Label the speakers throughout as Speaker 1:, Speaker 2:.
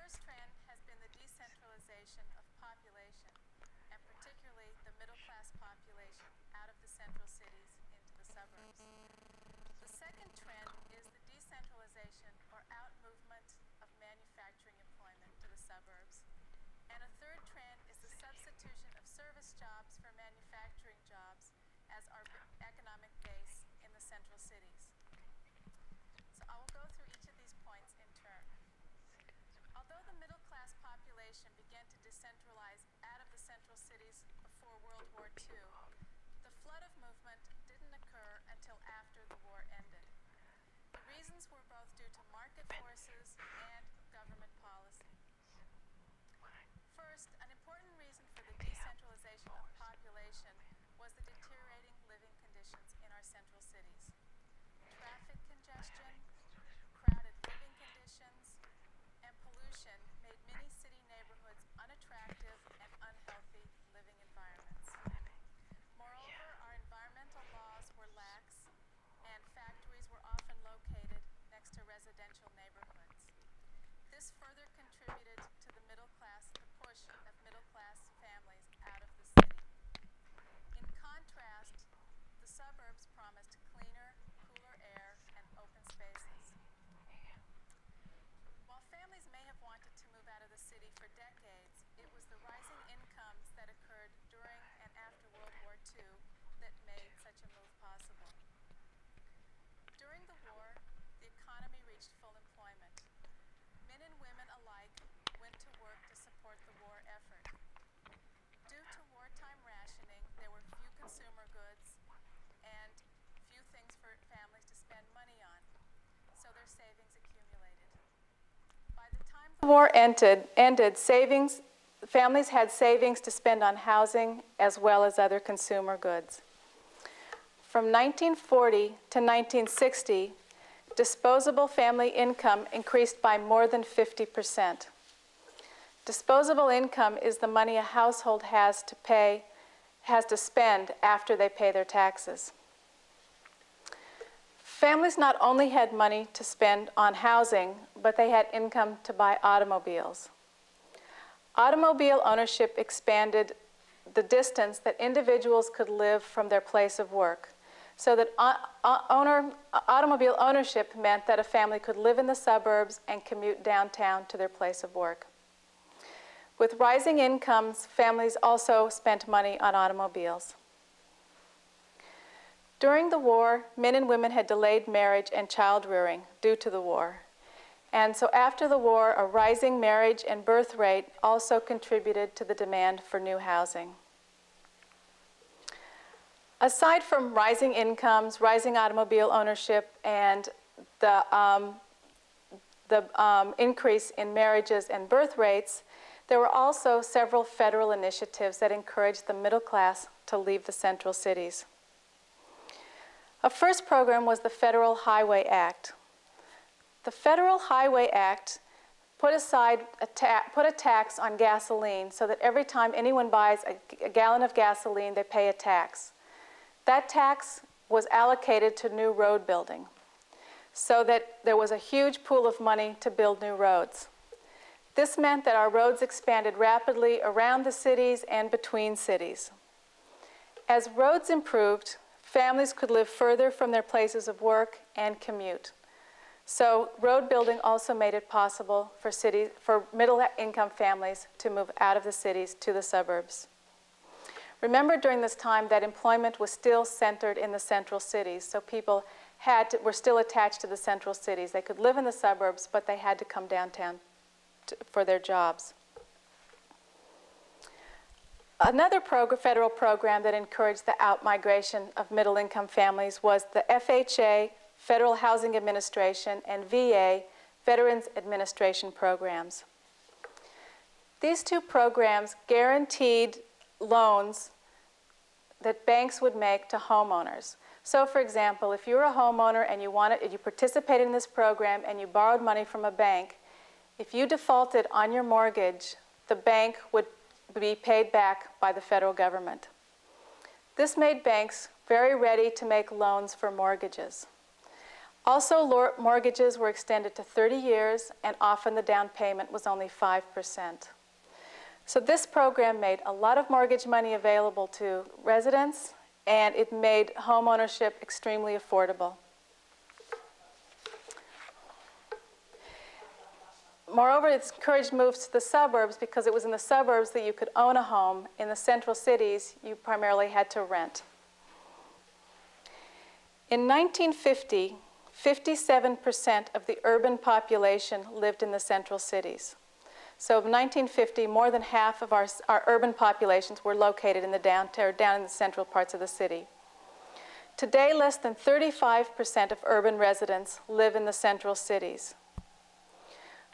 Speaker 1: first trend has been the decentralization of population, and particularly the middle-class population out of the central cities into the suburbs. The second trend is the decentralization or out-movement of manufacturing employment to the suburbs. And a third trend is the substitution of service jobs for manufacturing jobs as our economic base in the central cities. So I will go through each of these points in turn. Although the middle-class population began to decentralize out of the central cities before World War II, the flood of movement didn't occur until after the war ended. The reasons were both due to market forces and government policy. First, an important reason for the decentralization of population was the deteriorating living conditions in our central cities. Traffic congestion, crowded living conditions, and pollution made many city neighborhoods unattractive and unhealthy living environments. Moreover, our environmental laws were lax, and factories were often located next to residential neighborhoods. This further contributed to the push of middle-class families out of the city. In contrast, the suburbs promised cleaner, cooler air and open spaces. While families may have wanted to move out of the city for decades, it was the rising incomes that occurred during and after World War II that made such a move possible. During the war, the economy reached full employment. Men and women alike went to work to support the war effort. Due to wartime rationing, there were few consumer goods and few things for families to spend money on, so their savings accumulated. By the time the war ended, families had savings to spend on housing as well as other consumer goods. From 1940 to 1960, disposable family income increased by more than 50%. Disposable income is the money a household has to spend after they pay their taxes. Families not only had money to spend on housing, but they had income to buy automobiles. Automobile ownership expanded the distance that individuals could live from their place of work, so that automobile ownership meant that a family could live in the suburbs and commute downtown to their place of work. With rising incomes, families also spent money on automobiles. During the war, men and women had delayed marriage and child rearing due to the war. And so after the war, a rising marriage and birth rate also contributed to the demand for new housing. Aside from rising incomes, rising automobile ownership, and the increase in marriages and birth rates, there were also several federal initiatives that encouraged the middle class to leave the central cities. A first program was the Federal Highway Act. The Federal Highway Act put a tax on gasoline so that every time anyone buys a gallon of gasoline, they pay a tax. That tax was allocated to new road building, so that there was a huge pool of money to build new roads. This meant that our roads expanded rapidly around the cities and between cities. As roads improved, families could live further from their places of work and commute. So road building also made it possible for middle-income families to move out of the cities to the suburbs. Remember during this time that employment was still centered in the central cities, so people were still attached to the central cities. They could live in the suburbs, but they had to come downtown for their jobs. Another federal program that encouraged the out-migration of middle-income families was the FHA, Federal Housing Administration, and VA, Veterans Administration programs. These two programs guaranteed loans that banks would make to homeowners. So for example, if you were a homeowner and you participated in this program and you borrowed money from a bank, if you defaulted on your mortgage, the bank would be paid back by the federal government. This made banks very ready to make loans for mortgages. Also, mortgages were extended to 30 years, and often the down payment was only 5%. So this program made a lot of mortgage money available to residents, and it made home ownership extremely affordable. Moreover, it's encouraged moves to the suburbs because it was in the suburbs that you could own a home. In the central cities, you primarily had to rent. In 1950, 57% of the urban population lived in the central cities. So in 1950, more than half of our urban populations were located in the down in the central parts of the city. Today, less than 35% of urban residents live in the central cities.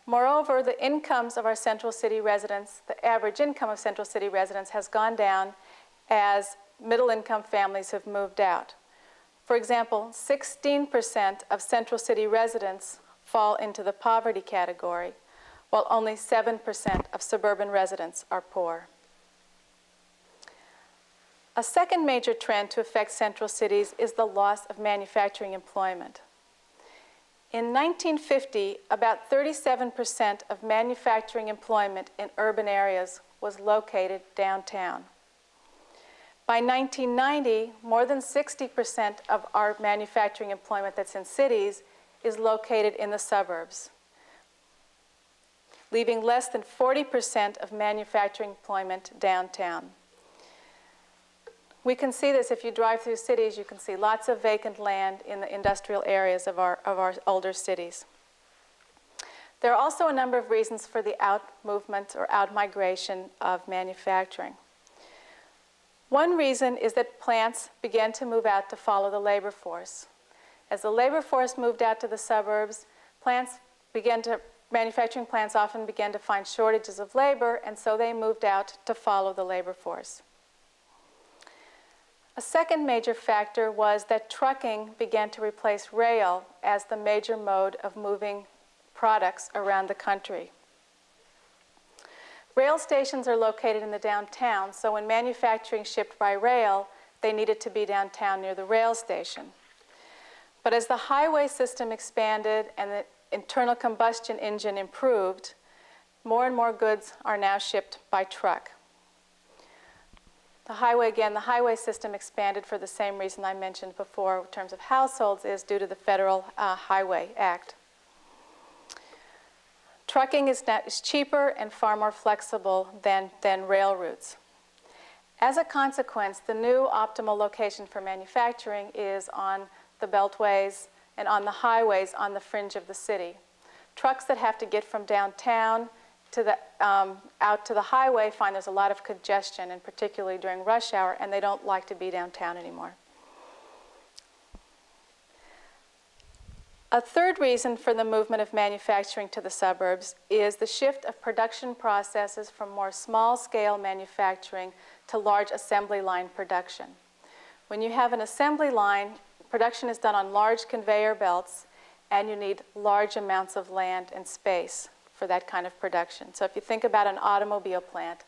Speaker 1: Moreover, the incomes of our central city residents, the average income of central city residents has gone down as middle-income families have moved out. For example, 16% of central city residents fall into the poverty category, while only 7% of suburban residents are poor. A second major trend to affect central cities is the loss of manufacturing employment. In 1950, about 37% of manufacturing employment in urban areas was located downtown. By 1990, more than 60% of our manufacturing employment that's in cities is located in the suburbs, leaving less than 40% of manufacturing employment downtown. We can see this if you drive through cities. You can see lots of vacant land in the industrial areas of our older cities. There are also a number of reasons for the out-movement or out-migration of manufacturing. One reason is that plants began to move out to follow the labor force. As the labor force moved out to the suburbs, manufacturing plants often began to find shortages of labor, and so they moved out to follow the labor force. A second major factor was that trucking began to replace rail as the major mode of moving products around the country. Rail stations are located in the downtown, so when manufacturing shipped by rail, they needed to be downtown near the rail station. But as the highway system expanded and the internal combustion engine improved, more and more goods are now shipped by truck. The highway system expanded for the same reason I mentioned before in terms of households is due to the Federal Highway Act. Trucking is cheaper and far more flexible than rail routes. As a consequence, the new optimal location for manufacturing is on the beltways and on the highways on the fringe of the city. Trucks that have to get from downtown to out to the highway find there's a lot of congestion, and particularly during rush hour, and they don't like to be downtown anymore. A third reason for the movement of manufacturing to the suburbs is the shift of production processes from more small-scale manufacturing to large assembly line production. When you have an assembly line, production is done on large conveyor belts, and you need large amounts of land and space for that kind of production. So if you think about an automobile plant,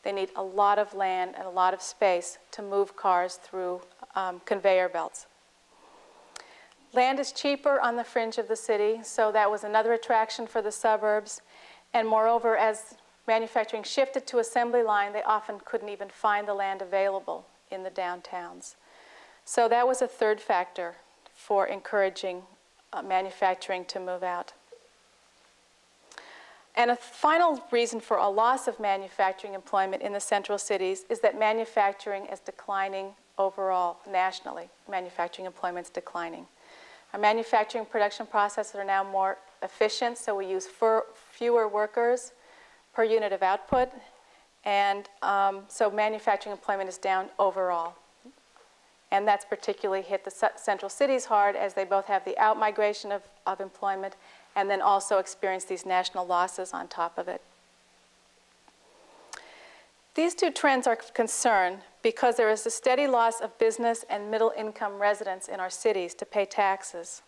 Speaker 1: they need a lot of land and a lot of space to move cars through conveyor belts. Land is cheaper on the fringe of the city, so that was another attraction for the suburbs. And moreover, as manufacturing shifted to assembly line, they often couldn't even find the land available in the downtowns. So that was a third factor for encouraging manufacturing to move out. And a final reason for a loss of manufacturing employment in the central cities is that manufacturing is declining overall, nationally. Manufacturing employment is declining. Our manufacturing production processes are now more efficient, so we use fewer workers per unit of output, and so manufacturing employment is down overall. And that's particularly hit the central cities hard, as they both have the out-migration of employment and then also experience these national losses on top of it. These two trends are of concern because there is a steady loss of business and middle-income residents in our cities to pay taxes.